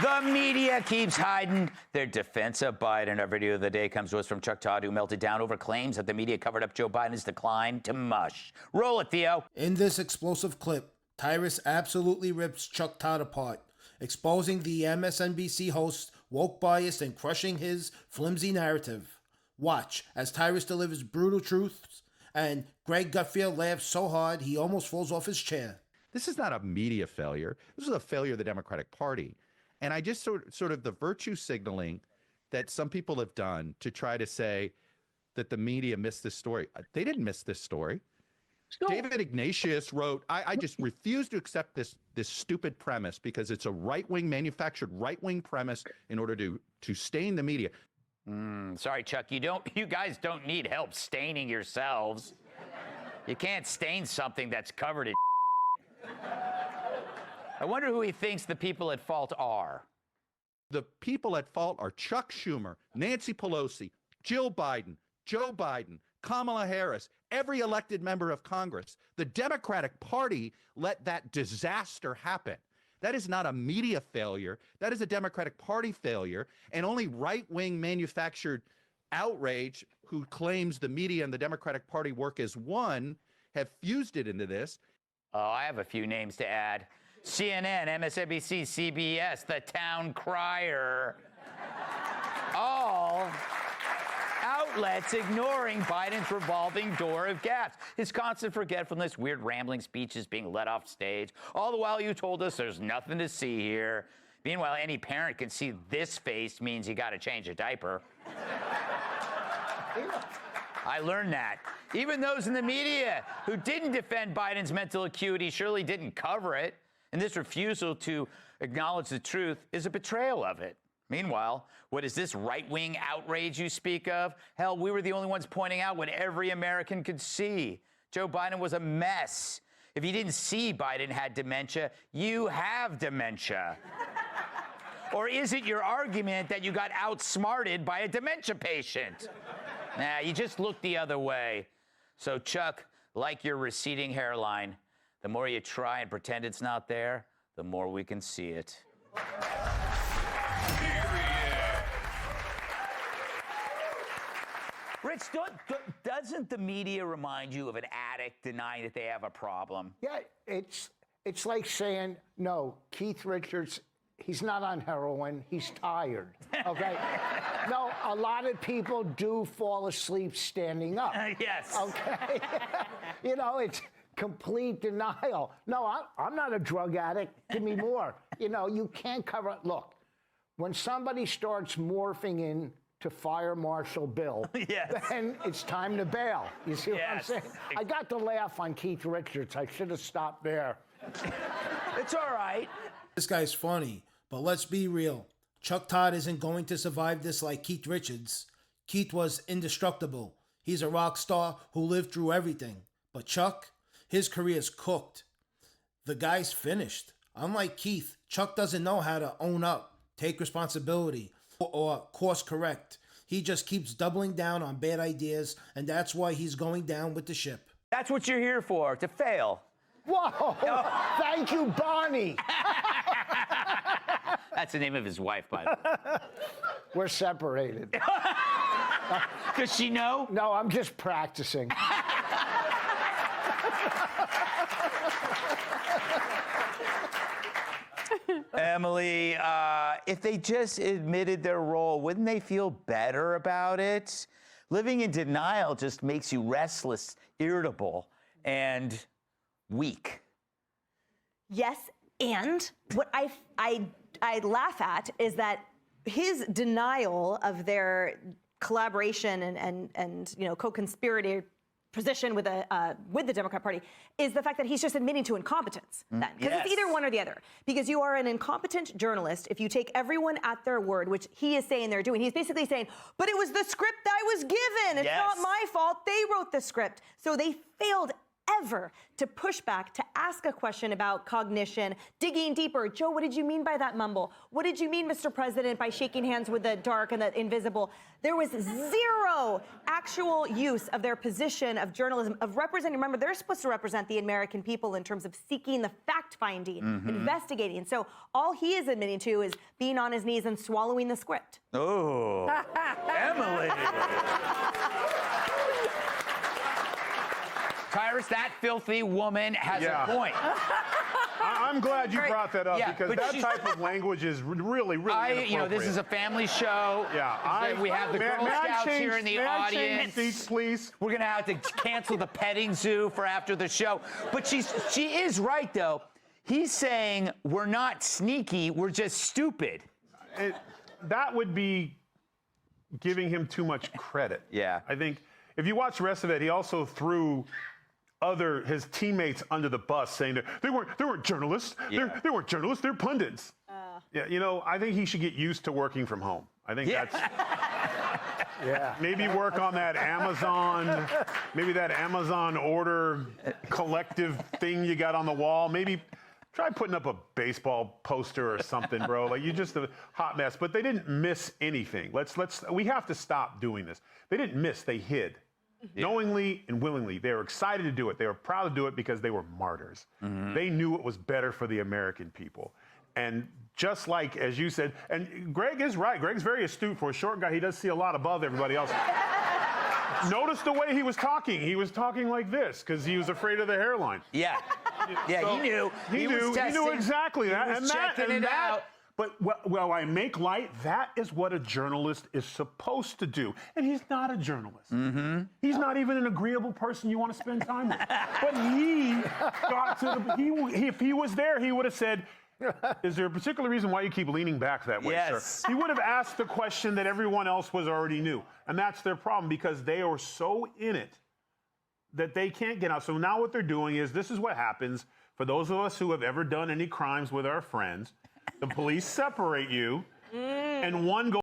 The media keeps hiding their defense of Biden. Our video of the day comes to us from Chuck Todd, who melted down over claims that the media covered up Joe Biden's decline to mush. Roll it, Theo. In this explosive clip, Tyrus absolutely rips Chuck Todd apart, exposing the MSNBC host's woke bias and crushing his flimsy narrative. Watch as Tyrus delivers brutal truths and Greg Gutfeld laughs so hard he almost falls off his chair. This is not a media failure. This is a failure of the Democratic Party. And I just sort of the virtue signaling that some people have done to try to say that the media missed this story. They didn't miss this story. No. David Ignatius wrote, I just refuse to accept this stupid premise because it's a right-wing, manufactured right-wing premise in order to stain the media. Sorry, Chuck, you guys don't need help staining yourselves. You can't stain something that's covered in I wonder who he thinks the people at fault are. The people at fault are Chuck Schumer, Nancy Pelosi, Jill Biden, Joe Biden, Kamala Harris, every elected member of Congress. The Democratic Party let that disaster happen. That is not a media failure. That is a Democratic Party failure. And only right-wing manufactured outrage who claims the media and the Democratic Party work as one have fused it into this. Oh, I have a few names to add. CNN, MSNBC, CBS, the town crier. All outlets ignoring Biden's revolving door of gaffes. His constant forgetfulness, weird rambling speeches being let off stage. All the while you told us there's nothing to see here. Meanwhile, any parent can see this face means you got to change a diaper. I learned that. Even those in the media who didn't defend Biden's mental acuity surely didn't cover it. And this refusal to acknowledge the truth is a betrayal of it. Meanwhile, what is this right-wing outrage you speak of? Hell, we were the only ones pointing out what every American could see. Joe Biden was a mess. If you didn't see Biden had dementia, you have dementia. Or is it your argument that you got outsmarted by a dementia patient? Nah, you just look the other way. So, Chuck, like your receding hairline, the more you try and pretend it's not there, the more we can see it. Rich, doesn't the media remind you of an addict denying that they have a problem? Yeah, it's like saying, no, Keith Richards, he's not on heroin, he's tired, okay? No, a lot of people do fall asleep standing up. Yes. Okay? You know, it's complete denial. No, I'm not a drug addict. Give me more. You know, you can't cover it. Look, when somebody starts morphing in to Fire Marshal Bill, yes, then it's time to bail. You see what I'm saying? I got the laugh on Keith Richards. I should have stopped there. It's all right. This guy's funny, but let's be real. Chuck Todd isn't going to survive this like Keith Richards. Keith was indestructible. He's a rock star who lived through everything. But Chuck, his career's cooked. The guy's finished. Unlike Keith, Chuck doesn't know how to own up, take responsibility, or course correct. He just keeps doubling down on bad ideas, and that's why he's going down with the ship. That's what you're here for, to fail. Whoa! Thank you, Bonnie. That's the name of his wife, by the way. We're separated. Does she know? No, I'm just practicing. Emily, if they just admitted their role, wouldn't they feel better about it? Living in denial just makes you restless, irritable, and weak. Yes, and what I laugh at is that his denial of their collaboration and you know, co-conspirator position with the Democrat Party is the fact that he's just admitting to incompetence then. Because it's either one or the other. Because you are an incompetent journalist if you take everyone at their word, which he is saying they're doing. He's basically saying, but it was the script I was given. It's not my fault. They wrote the script. So they failed ever to push back, to ask a question about cognition, digging deeper. Joe, what did you mean by that mumble? What did you mean, Mr. President, by shaking hands with the dark and the invisible? There was zero actual use of their position of journalism, of representing. Remember, they're supposed to represent the American people in terms of seeking the fact-finding, investigating. So all he is admitting to is being on his knees and swallowing the script. Oh, Emily. Tyrus, that filthy woman has a point. I'm glad you brought that up because that type of language is really, really inappropriate. This is a family show. Yeah, we have the Girl Scouts here in the audience. Seats, please. We're gonna have to cancel the petting zoo for after the show. But she is right though. He's saying we're not sneaky, we're just stupid. That would be giving him too much credit. Yeah. I think if you watch the rest of it, he also threw his teammates under the bus, saying that they weren't journalists. Yeah. They weren't journalists. They're pundits. Yeah, I think he should get used to working from home. I think that's. Maybe work on that Amazon order collective thing you got on the wall. Maybe try putting up a baseball poster or something, bro. Like, you're just a hot mess. But they didn't miss anything. We have to stop doing this. They didn't miss. They hid. Knowingly and willingly. They were excited to do it. They were proud to do it because they were martyrs. They knew it was better for the American people. And just like, as you said, and Greg is right. Greg's very astute for a short guy. He does see a lot above everybody else. Notice the way he was talking. He was talking like this because he was afraid of the hairline. Yeah. Yeah, so he knew. He knew exactly that. He was checking it out. But while I make light, that is what a journalist is supposed to do. And he's not a journalist. He's not even an agreeable person you want to spend time with. But he got to if he was there, he would have said, is there a particular reason why you keep leaning back that way, sir? He would have asked the question that everyone else already knew. And that's their problem because they are so in it that they can't get out. So now what they're doing is, this is what happens for those of us who have ever done any crimes with our friends. The police separate you, and one goes